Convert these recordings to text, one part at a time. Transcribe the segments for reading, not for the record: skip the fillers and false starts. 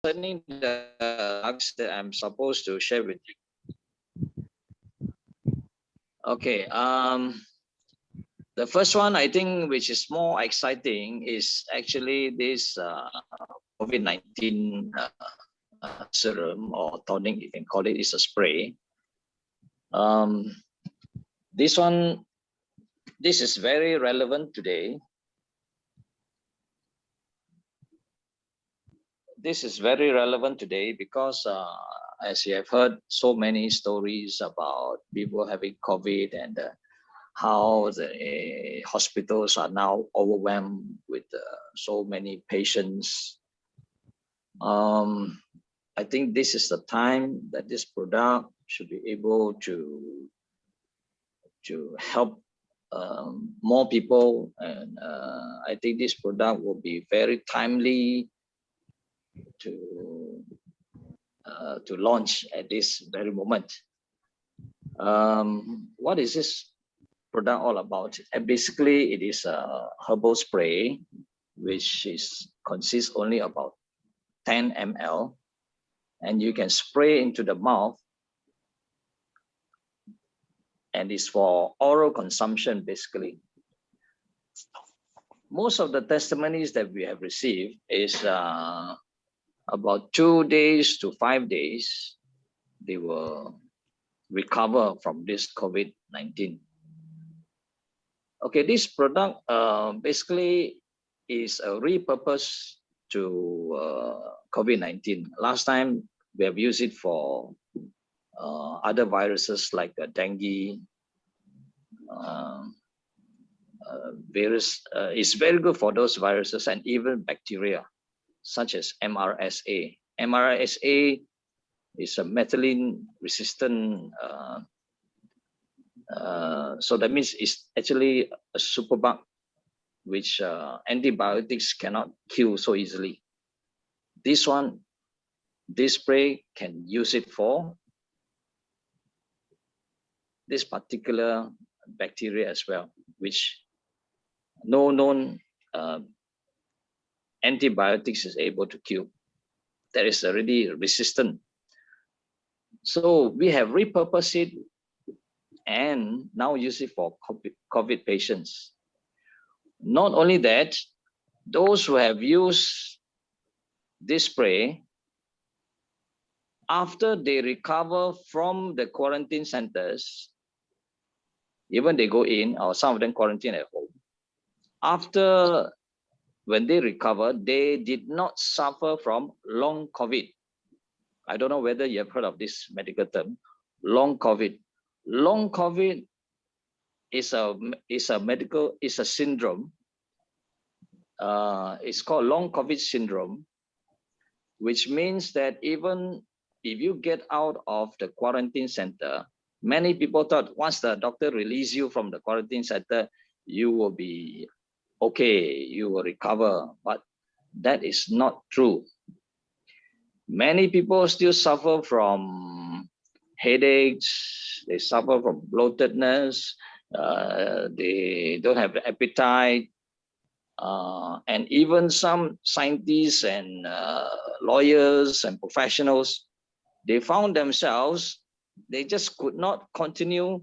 concerning the drugs that I'm supposed to share with you. Okay, the first one I think which is more exciting is actually this COVID-19 serum or tonic, you can call it, is a spray. This is very relevant today. This is very relevant today because as you have heard so many stories about people having COVID and how the hospitals are now overwhelmed with so many patients. I think this is the time that this product should be able to help more people, and I think this product will be very timely to launch at this very moment. What is this product all about? And basically, it is a herbal spray, which consists only about 10 ml, and you can spray into the mouth, and it's for oral consumption, basically. Most of the testimonies that we have received is about 2 days to 5 days, they will recover from this COVID-19. Okay, this product basically is a repurpose to COVID-19. Last time we have used it for other viruses like dengue, it's very good for those viruses and even bacteria, such as MRSA. MRSA is a methicillin resistant, so that means it's actually a superbug which antibiotics cannot kill so easily. This spray can use it for this particular bacteria as well, which no known antibiotics is able to kill. That is already resistant. So we have repurposed it and now use it for COVID patients. Not only that, those who have used this spray, after they recover from the quarantine centers, even they go in, or some of them quarantine at home, after when they recover, they did not suffer from long COVID. I don't know whether you have heard of this medical term, long COVID. Long COVID is a syndrome. It's called long COVID syndrome, which means that even if you get out of the quarantine center, many people thought once the doctor release you from the quarantine center, you will be okay, you will recover, but that is not true. Many people still suffer from headaches, they suffer from bloatedness, they don't have the appetite, and even some scientists and lawyers and professionals, they found themselves, they just could not continue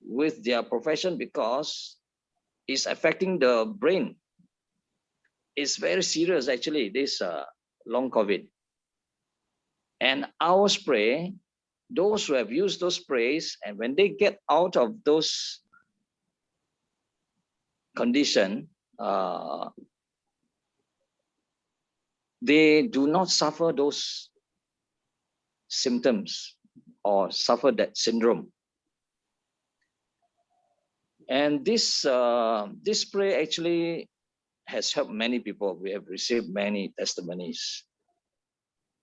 with their profession because it's affecting the brain. It's very serious, actually, this long COVID. And our spray, those who have used those sprays, and when they get out of those conditions, they do not suffer those symptoms or suffer that syndrome. And this spray actually has helped many people. We have received many testimonies.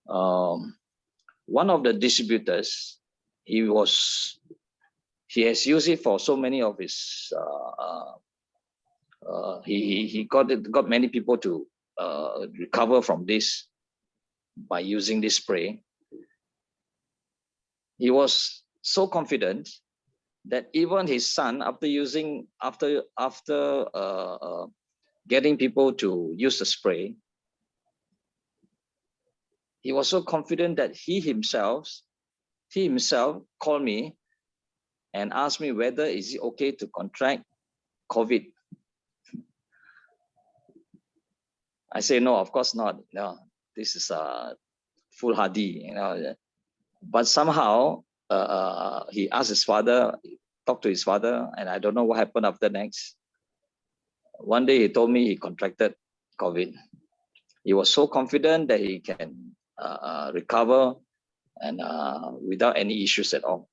One of the distributors, he has used it for so many of his. He got many people to recover from this by using this spray. He was so confident that even his son, after getting people to use the spray, he was so confident that he himself called me and asked me whether is it okay to contract COVID. I say, no, of course not. No, this is foolhardy, But somehow he asked his father, talked to his father, and I don't know what happened after next. One day he told me he contracted COVID. He was so confident that he can recover and without any issues at all.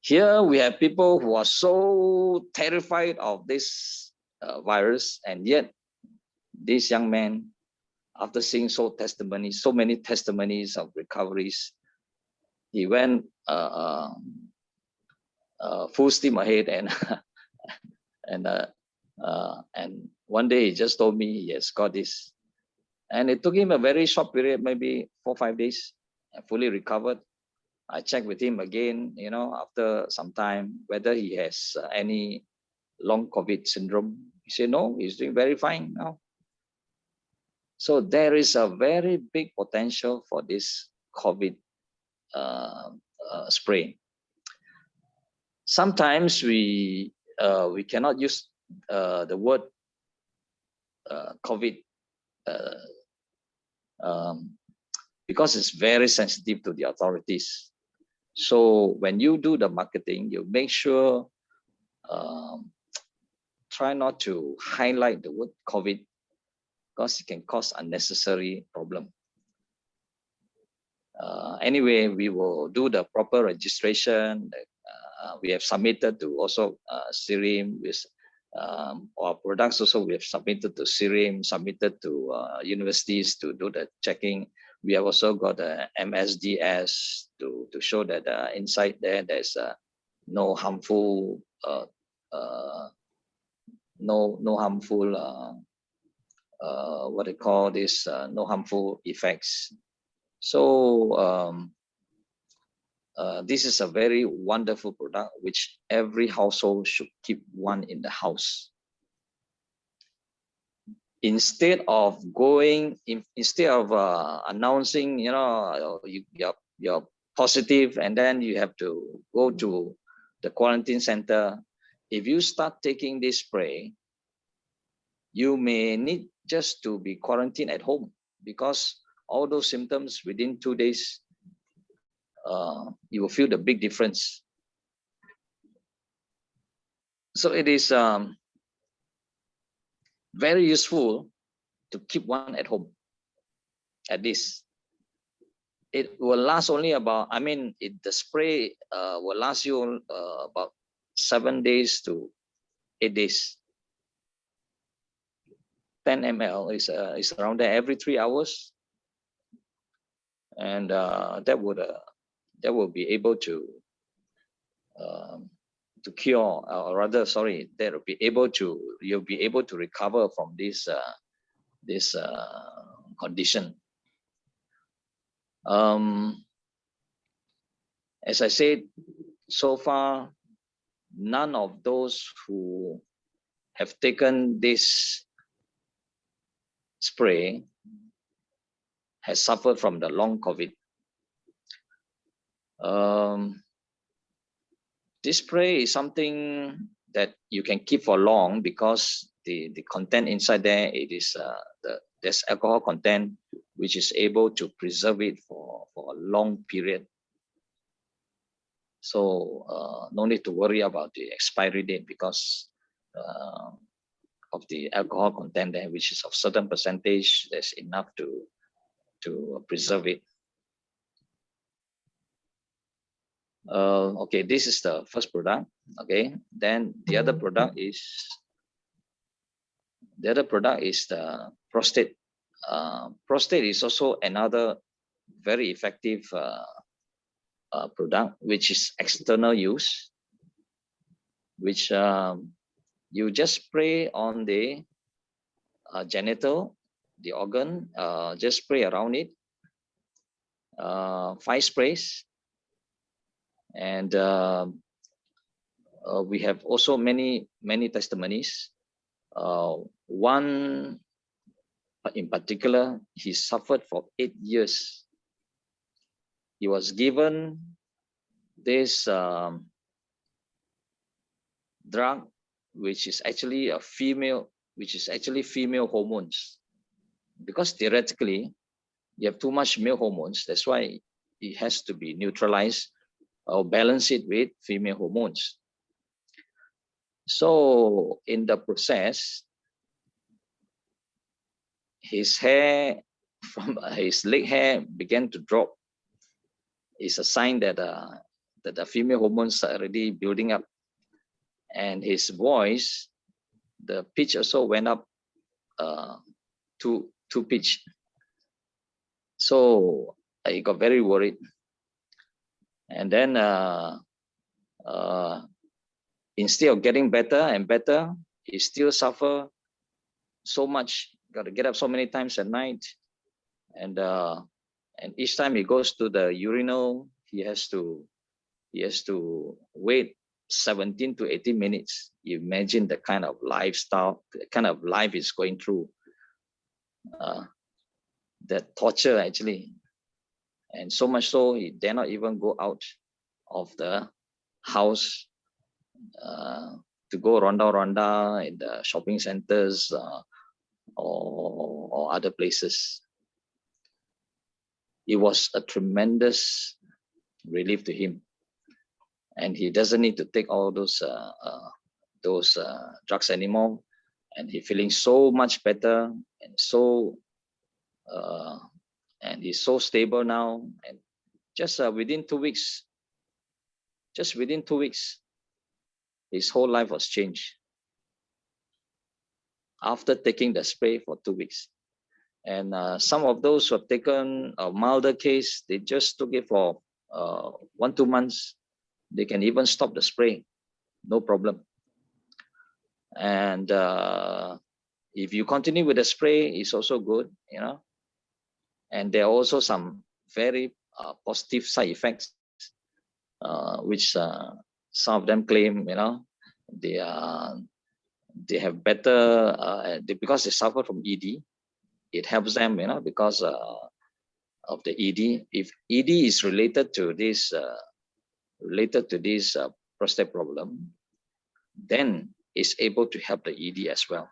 Here we have people who are so terrified of this virus, and yet this young man, after seeing so many testimonies of recoveries, he went full steam ahead, and and one day he just told me he has got this, and it took him a very short period, maybe 4 or 5 days, and fully recovered. I checked with him again, after some time, whether he has any long COVID syndrome. He said no, he's doing very fine now. So there is a very big potential for this COVID spray. Sometimes we cannot use the word COVID because it's very sensitive to the authorities. So when you do the marketing, you make sure try not to highlight the word COVID because it can cause unnecessary problem. Anyway, we will do the proper registration. We have submitted to also SIRIM with our products also we have submitted to SIRIM, submitted to universities to do the checking. We have also got a MSDS to show that inside there's no harmful no harmful what they call this no harmful effects. So this is a very wonderful product which every household should keep one in the house. Instead of announcing, you're positive and then you have to go to the quarantine center. If you start taking this spray, you may need just to be quarantined at home because all those symptoms within 2 days, you will feel the big difference. So it is very useful to keep one at home, at least. It will last only about, the spray will last you about 7 days to 8 days. 10 ml is around there every 3 hours. And that will be able to cure, or rather, sorry, you'll be able to recover from this condition. As I said, so far, none of those who have taken this spray has suffered from the long COVID. This spray is something that you can keep for long because the content inside there, it is there's alcohol content which is able to preserve it for a long period. So no need to worry about the expiry date because of the alcohol content there, which is of certain percentage. That's enough to preserve it. Okay, this is the first product. Okay, then the other product is the prostate. Prostate is also another very effective product, which is external use, which you just spray on the genital, the organ, just spray around it, 5 sprays. And we have also many testimonies. One But in particular, he suffered for 8 years. He was given this drug, which is actually female hormones. Because theoretically, you have too much male hormones. That's why it has to be neutralized or balance it with female hormones. So in the process, his hair from his leg hair began to drop. It's a sign that that the female hormones are already building up, and his voice, the pitch also went up to pitch. So I got very worried, and then instead of getting better and better, he still suffer so much. Got to get up so many times at night, and each time he goes to the urinal, he has to wait 17 to 18 minutes. You imagine the kind of lifestyle, the kind of life he's going through. That torture actually, and so much so he dare not even go out of the house to go ronda in the shopping centers or other places. It was a tremendous relief to him, and he doesn't need to take all those drugs anymore, and he's feeling so much better, and so and he's so stable now. And just within 2 weeks, his whole life was changed after taking the spray for 2 weeks. And some of those who have taken a milder case, they just took it for 1-2 months. They can even stop the spray, no problem. And if you continue with the spray, it's also good, you know. And there are also some very positive side effects, which some of them claim, you know, they have better because they suffer from ED. It helps them, you know, because of the ED. If ED is related to this prostate problem, then it's able to help the ED as well.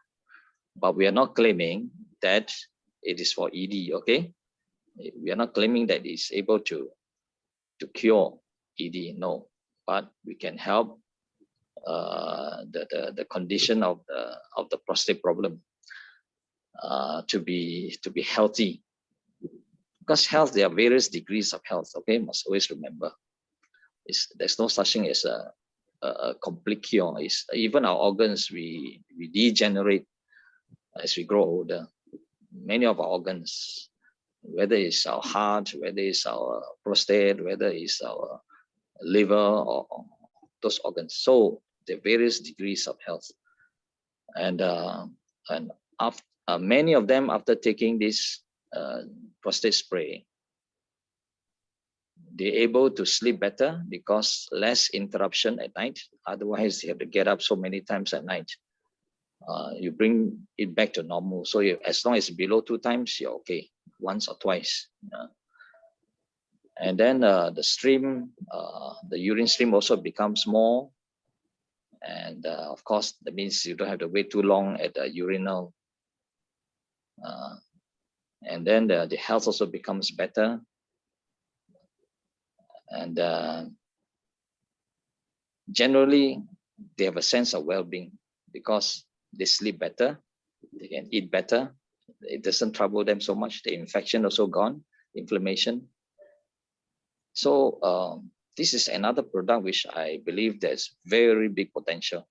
But we are not claiming that it is for ED, okay? We are not claiming that it's able to cure ED, no. But we can help the condition of the prostate problem to be healthy. Because health, there are various degrees of health, okay? Must always remember. There's no such thing as a complete cure. It's, even our organs, we degenerate as we grow older. Many of our organs, whether it's our heart, whether it's our prostate, whether it's our liver, or those organs. So there are various degrees of health. And after, many of them, after taking this prostate spray, they're able to sleep better because less interruption at night. Otherwise, you have to get up so many times at night. You bring it back to normal. So as long as below 2 times, you're okay, once or twice. And then the stream, the urine stream also becomes more. And of course, that means you don't have to wait too long at the urinal. And then the health also becomes better. And generally, they have a sense of well-being because they sleep better, they can eat better, it doesn't trouble them so much, the infection also gone, inflammation. So this is another product which I believe there's very big potential.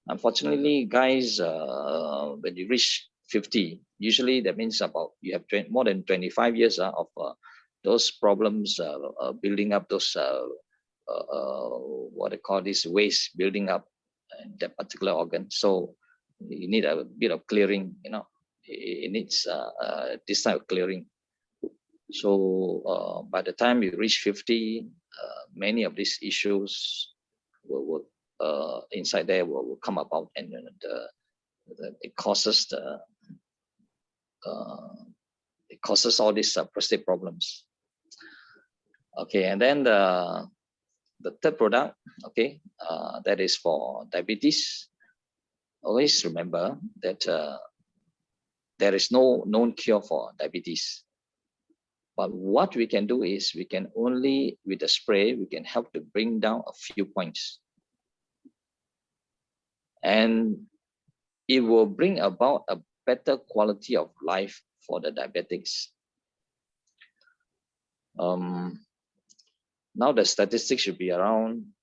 Unfortunately, guys, when you reach 50, usually that means about you have more than 25 years of those problems building up, those what I call this waste building up in that particular organ. So you need a bit of clearing, you know, it needs this type of clearing. So by the time you reach 50, many of these issues will inside there will come about, and it causes all these prostate problems. Okay, and then the third product, okay, that is for diabetes. Always remember that there is no known cure for diabetes. But what we can do is we can only, with the spray, we can help to bring down a few points. And it will bring about a better quality of life for the diabetics. Now the statistics should be around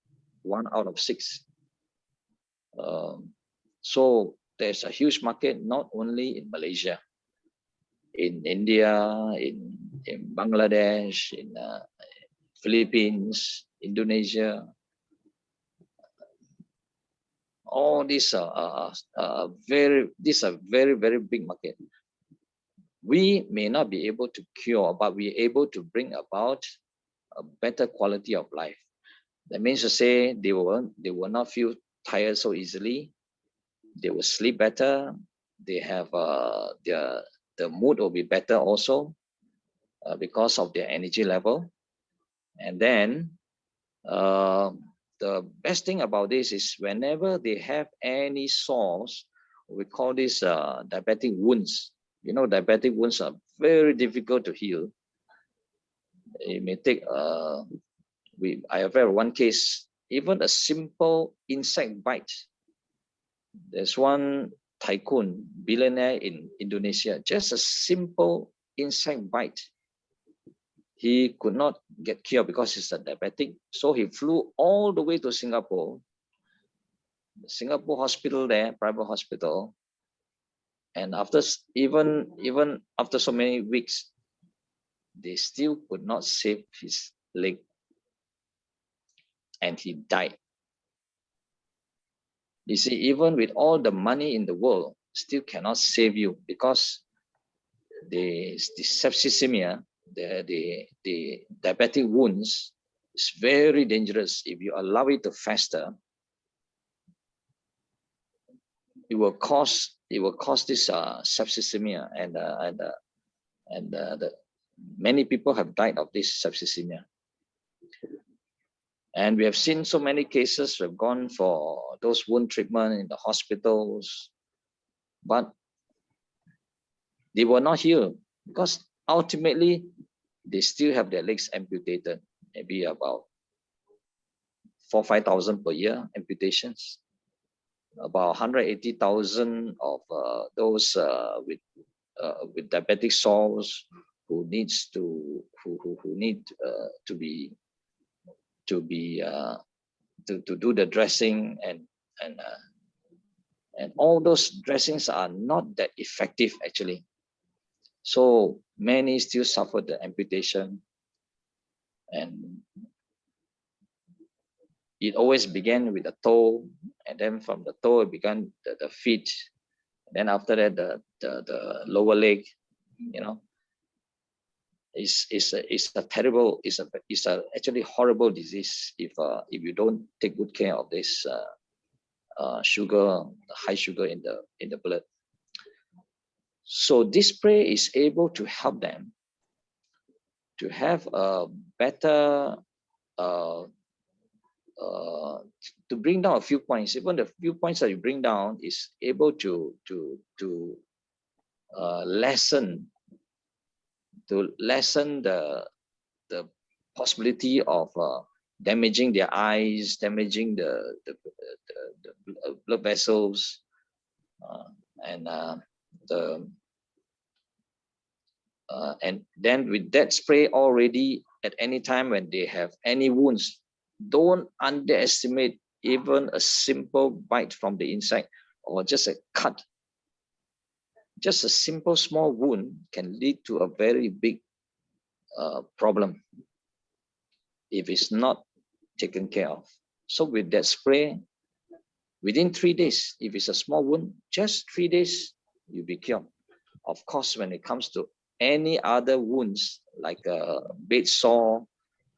1 out of 6. So there's a huge market, not only in Malaysia, in India, in Bangladesh, in Philippines, Indonesia. All these are very big market. We may not be able to cure, but we're able to bring about a better quality of life. That means to say they will not feel tired so easily. They will sleep better. They have the mood will be better also because of their energy level. And then the best thing about this is whenever they have any sores, we call this diabetic wounds. You know, diabetic wounds are very difficult to heal. It may take, I have had one case, even a simple insect bite. There's one tycoon, billionaire in Indonesia, just a simple insect bite. He could not get cured because he's a diabetic. So he flew all the way to Singapore, the Singapore hospital there, private hospital. And after even after so many weeks, they still could not save his leg. And he died. You see, even with all the money in the world, still cannot save you because the septicemia, the diabetic wounds is very dangerous. If you allow it to fester, it will cause this septicemia, and many people have died of this septicemia. And we have seen so many cases. We've gone for those wound treatment in the hospitals, but they were not healed because ultimately they still have their legs amputated, maybe about 4,000-5,000 per year amputations. About 180,000 of those with diabetic sores who need to do the dressing, and all those dressings are not that effective actually. So many still suffer the amputation, and it always began with the toe, and then from the toe it began the feet, and then after that the lower leg. You know, it's a terrible, it's a actually horrible disease if you don't take good care of this sugar, the high sugar in the blood. So this spray is able to help them to have a better to bring down a few points. Even the few points that you bring down is able to lessen the possibility of damaging their eyes, damaging the blood vessels, and then with that spray already, at any time when they have any wounds, don't underestimate even a simple bite from the insect or just a cut. Just a simple small wound can lead to a very big problem if it's not taken care of. So with that spray, within 3 days, if it's a small wound, just 3 days, you'll be cured. Of course, when it comes to any other wounds like a bed sore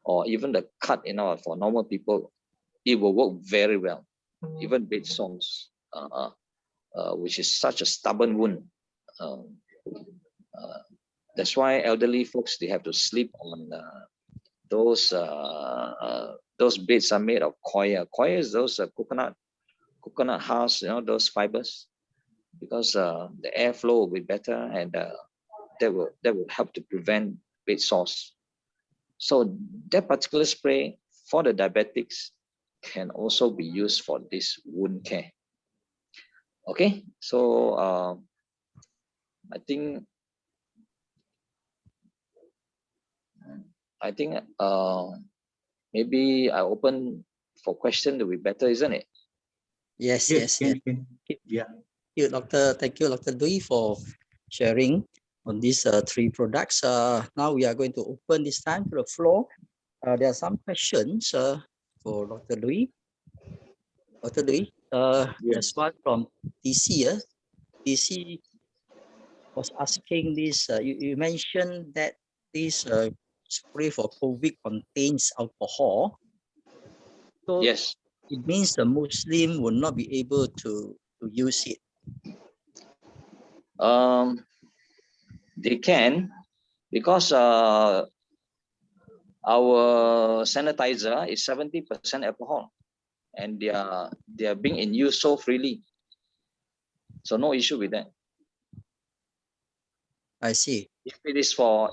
or even the cut, for normal people, it will work very well. Even bed sores. which is such a stubborn wound. That's why elderly folks, they have to sleep on those beds are made of coir. Coir is those coconut hulls, those fibers, because the airflow will be better, and that will help to prevent bed sores. So that particular spray for the diabetics can also be used for this wound care. Okay, so I think maybe I open for question to be better, isn't it? Yes. Yeah. Thank you, Dr. Looi, for sharing on these 3 products. Now we are going to open this time to the floor. There are some questions for Dr. Looi. Dr. Looi, there's one from DC. DC was asking this. You mentioned that this spray for COVID contains alcohol. So Yes. it means the Muslim will not be able to use it. They can, because our sanitizer is 70% alcohol, and they are being in use so freely. So no issue with that. I see. If it is for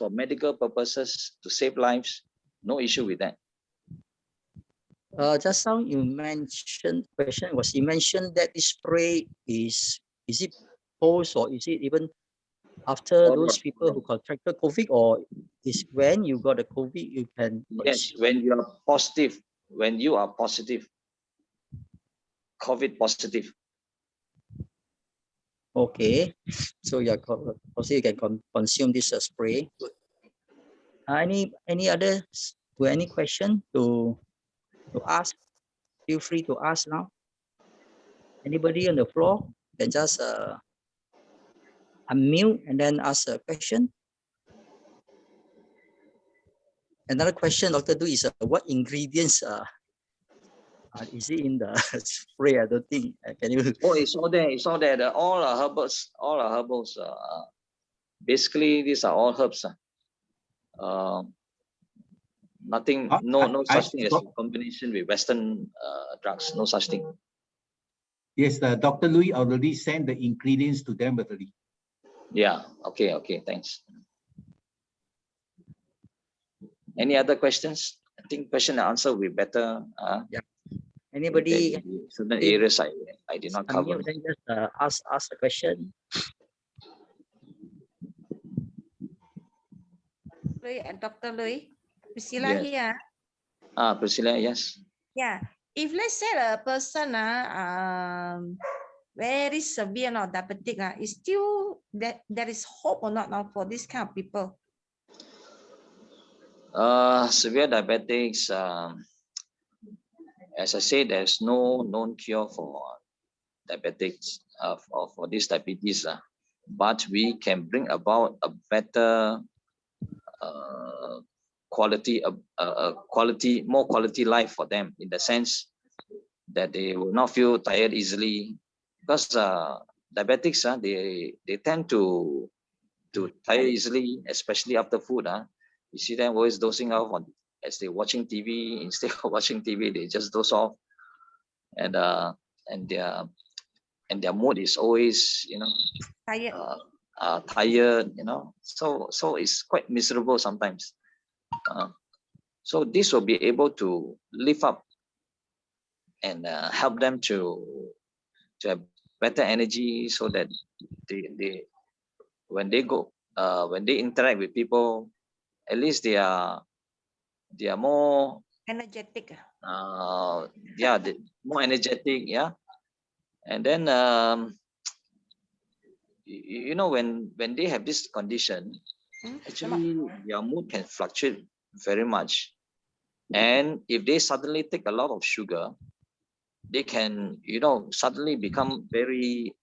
medical purposes to save lives, no issue with that. Just now you mentioned you mentioned that this spray is it post, or is it even after those people who contracted COVID, or is when you got the COVID you can Yes, when you are positive, COVID positive. Okay, so you can consume this spray. Good. Any other any question to ask? Feel free to ask now. Anybody on the floor can just unmute and then ask a question. Another question, Dr. Looi, is what ingredients is it in the spray? I don't think. Can you? Oh, it's all there. It's all there. All are herbals. Basically, these are all herbs. Nothing. No such thing as combination with Western drugs. No such thing. Yes, Dr. Looi already sent the ingredients to them already. Yeah. Okay. Thanks. Any other questions? I think question and answer will be better. Yeah. Anybody? Certain areas I did not cover. Then just ask the question. Dr. Looi, Priscilla here. Priscilla, yes. Yeah. If let's say a person very severe or diabetic, is still that there is hope or not now for this kind of people? Severe diabetics, as I said, there's no known cure for diabetics, for this diabetes, but we can bring about a better more quality life for them, in the sense that they will not feel tired easily, because diabetics, they tend to tire easily, especially after food. You see them always dozing off as they're watching TV. Instead of watching TV, they just doze off, and their mood is always, Tired. Tired, so it's quite miserable sometimes. So this will be able to lift up and help them to have better energy, so that they when they interact with people, at least they are more Energetic. more energetic, and then when they have this condition, actually your mood can fluctuate very much, and if they suddenly take a lot of sugar, they can suddenly become very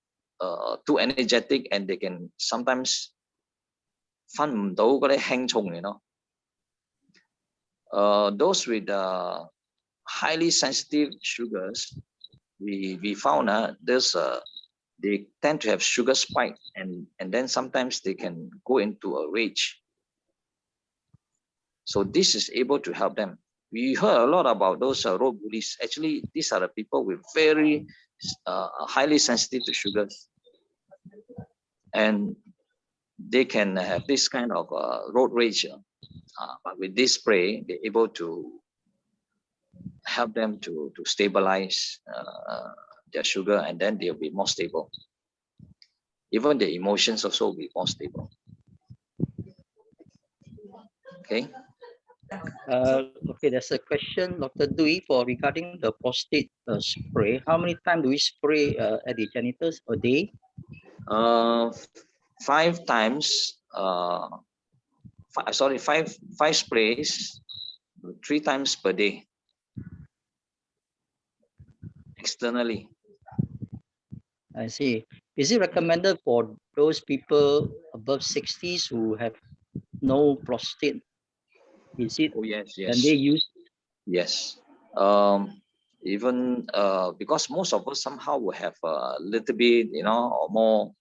too energetic, and they can sometimes 分唔到嗰啲輕重, those with highly sensitive sugars, we found there's they tend to have sugar spike, and then sometimes they can go into a rage. So this is able to help them. We heard a lot about those road bullies. Actually, these are the people with very highly sensitive to sugars, and they can have this kind of road rage. But with this spray, they're able to help them to stabilize their sugar, and then they'll be more stable. Even the emotions also will be more stable. Okay. Okay, there's a question, Dr. Dewey, for regarding the prostate spray. How many times do we spray at the genitals a day? 5 times. Five sprays 3 times per day externally. I see. Is it recommended for those people above 60s who have no prostate? Is it? Oh yes, Can they use? yes. Even because most of us somehow will have a little bit, or more.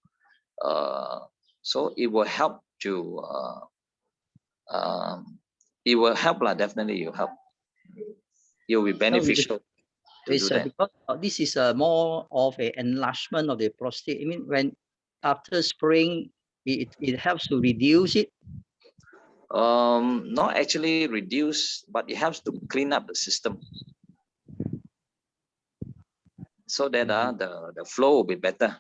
So it will help to. It will help, definitely. It will help. It will be beneficial. It's because this is more of an enlargement of the prostate. I mean, when after spraying, it helps to reduce it. Not actually reduce, but it helps to clean up the system, so that the flow will be better.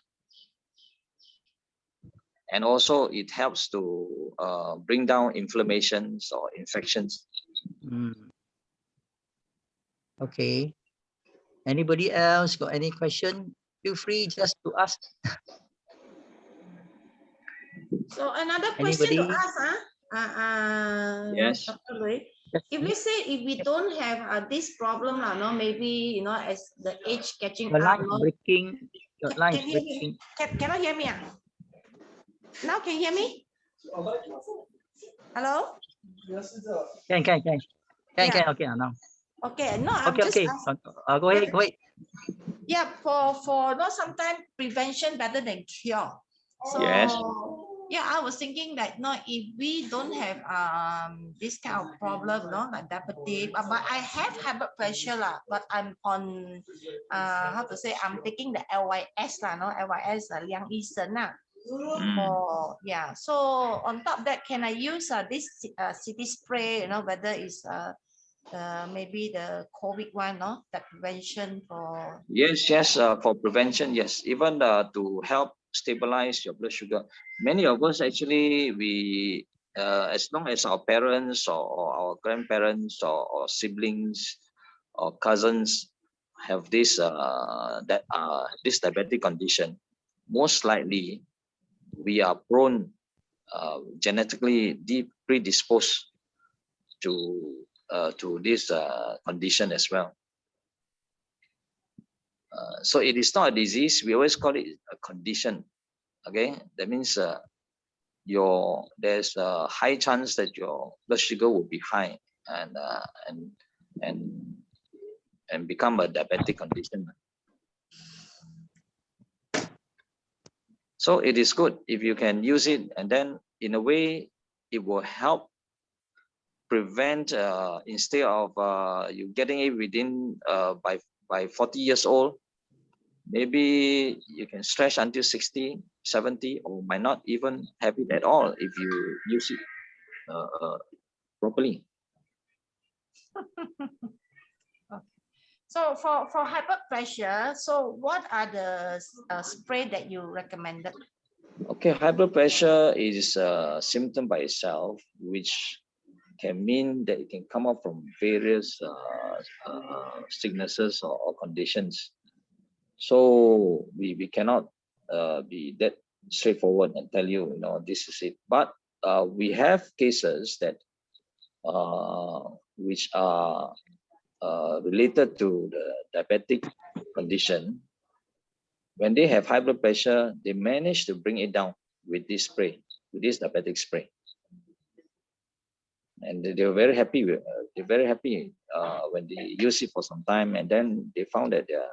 And also it helps to bring down inflammations or infections. Okay. Anybody else got any question? Feel free just to ask. So another question to Anybody? ask, Yes. Dr. Looi. If we say if we don't have this problem, maybe as the age catching Your up. line is breaking. Your line is breaking. Cannot hear me? Now can you hear me? Hello? Can. Okay, now. Okay, no, I'm just okay. Go ahead. Yeah, for sometimes prevention better than cure. So Yes. yeah, I was thinking that if we don't have this kind of problem, like diabetes, but I have high blood pressure but I'm on how to say, I'm taking the LYS LYS 量医生 yeah. So on top of that, can I use this CitiSpray, whether it's maybe the COVID one, that prevention for? Yes, for prevention, yes. Even to help stabilize your blood sugar. Many of us actually, we as long as our parents or our grandparents or siblings or cousins have this this diabetic condition, most likely we are prone, genetically predisposed to this condition as well. So it is not a disease. We always call it a condition. Okay, that means there's a high chance that your blood sugar will be high and become a diabetic condition. So it is good if you can use it, and then in a way it will help prevent instead of you getting it within by 40 years old. Maybe you can stretch until 60, 70, or might not even have it at all if you use it properly. So for high blood pressure, so what are the spray that you recommended? Okay, high blood pressure is a symptom by itself, which can mean that it can come up from various sicknesses or conditions. So we cannot be that straightforward and tell you, this is it. But we have cases that which are related to the diabetic condition. When they have high blood pressure, they manage to bring it down with this spray, with this diabetic spray. And they're very happy. When they use it for some time, and then they found that their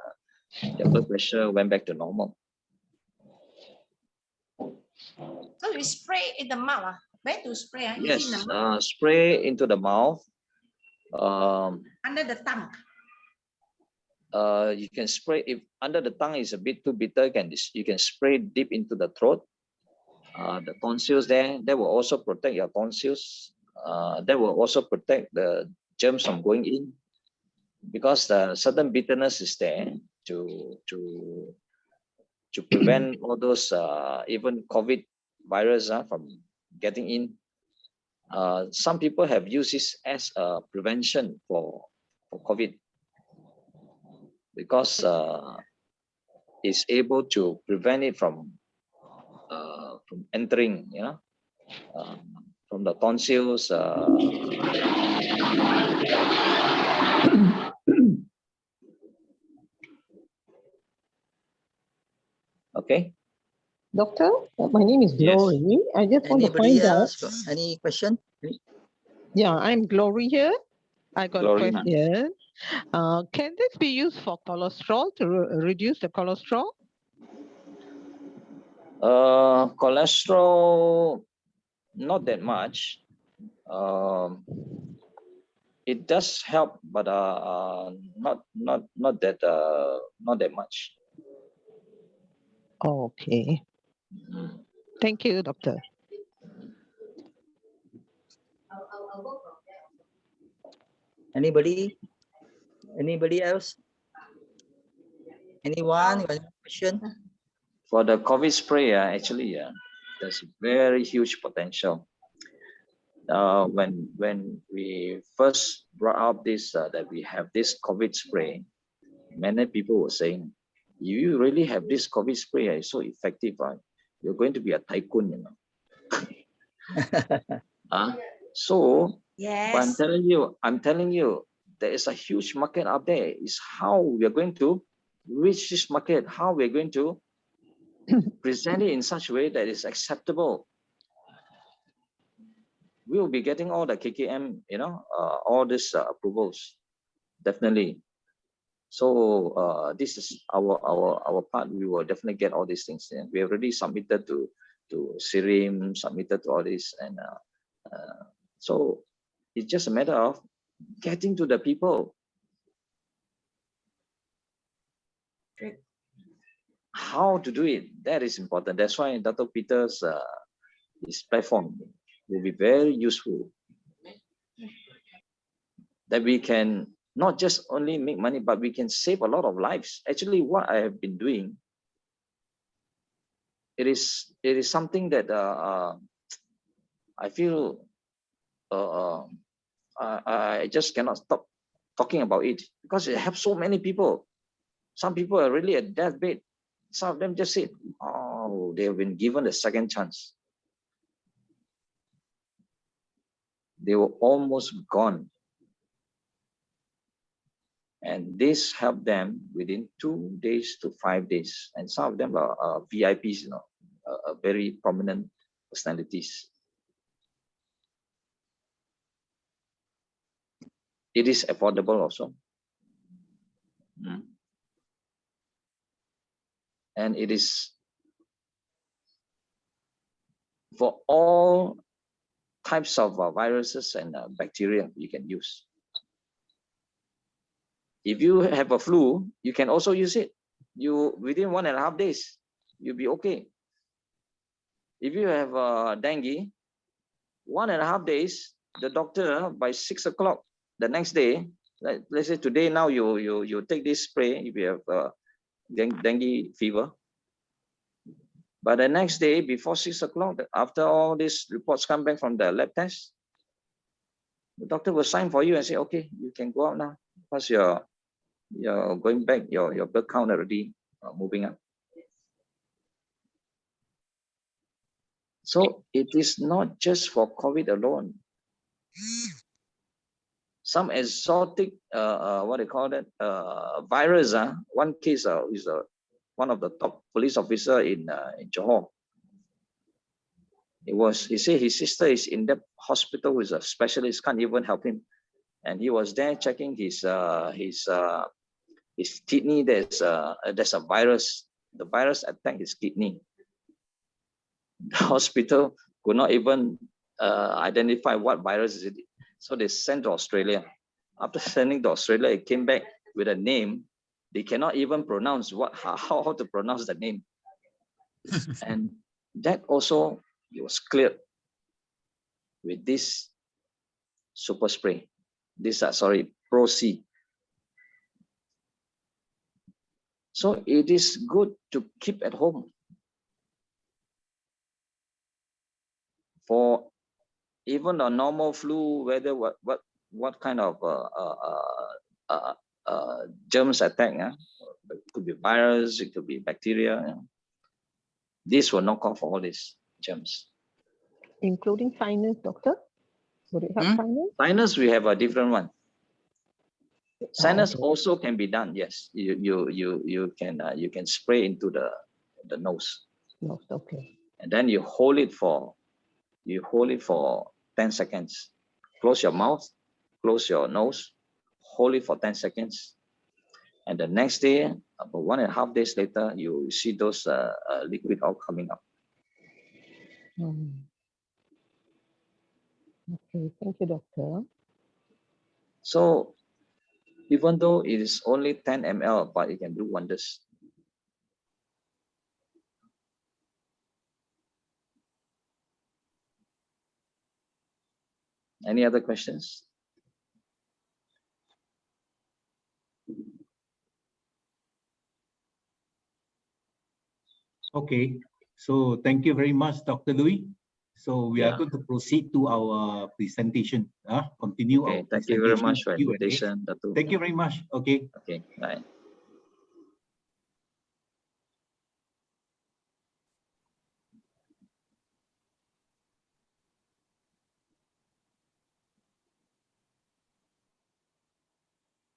blood pressure went back to normal. So we spray in the mouth. Where to spray? Is it in the Yes, mouth? spray into the mouth. Um, Under the tongue. you can spray if under the tongue is a bit too bitter. You can spray deep into the throat. The tonsils there, that will also protect your tonsils. That will also protect the germs from going in, because the certain bitterness is there to prevent all those even COVID virus from getting in. Some people have used this as a prevention for COVID, because it's able to prevent it from entering, from the tonsils. Okay. Doctor, my name is Yes. Glory. I just want to Anybody find out. else got any question? Yeah, I'm Glory here. I got Glory, a question. Can this be used for cholesterol to reduce the cholesterol? Cholesterol, not that much. It does help, but not that much. Okay. Thank you, doctor. Anybody? Anybody else? Anyone got any question? For the COVID spray, actually, there's very huge potential. When we first brought up this, that we have this COVID spray, many people were saying, "You really have this COVID spray? It's so effective. You're going to be a tycoon, you know." So, but Yes. I'm telling you, there is a huge market out there. It's how we are going to reach this market, how we're going to present it in such a way that is acceptable. We will be getting all the KKM, all these approvals, definitely. So this is our part. We will definitely get all these things. And we already submitted to SIRIM, submitted to all this, and so it's just a matter of getting to the people. Great. How to do it, that is important. That's why Dr. Peter's his platform will be very useful. That we can not just only make money, but we can save a lot of lives. Actually, what I have been doing, it is something that I feel I just cannot stop talking about it, because it helps so many people. Some people are really at deathbed. Some of them just said, "Oh, they have been given a second chance." They were almost gone. And this helped them within 2 days to 5 days. And some of them are VIPs, very prominent personalities. It is affordable also. And it is for all types of viruses and bacteria you can use. If you have a flu, you can also use it. You within 1.5 days, you'll be okay. If you have dengue, 1.5 days, the doctor by 6 o'clock the next day, let's say today now you take this spray if you have dengue fever. But the next day before 6 o'clock, after all these reports come back from the lab test, the doctor will sign for you and say, "Okay, you can go out now, because you're going back, your blood count already moving up." So it is not just for COVID alone. Some exotic, what they call that, virus. One case is one of the top police officer in Johor. He said his sister is in the hospital with a specialist, can't even help him, and he was there checking his kidney. There's a virus. The virus attacked his kidney. The hospital could not even identify what virus is it. So they sent to Australia. After sending to Australia, it came back with a name. They cannot even pronounce how to pronounce the name. And that also was cleared with this super spray. This Pro C. So it is good to keep at home. For even a normal flu, whether what kind of germs attack, it could be virus, it could be bacteria. This will knock off all these germs. Including sinus, doctor? Would it have sinus? Sinus, we have a different one. Sinus okay. also can be done. Yes, you can spray into the nose. Nose, okay. And then you hold it for 10 seconds. Close your mouth, close your nose, hold it for 10 seconds. And the next day, about 1.5 days later, you see those liquid all coming up. Okay, thank you, doctor. So even though it is only 10 ml, but it can do wonders. Any other questions? Okay, so thank you very much, Dr. Looi. So we are going to proceed to our presentation. Continue our Okay, thank you very presentation much for Q&A. invitation, Datu. Thank you very much. Okay. Okay, bye.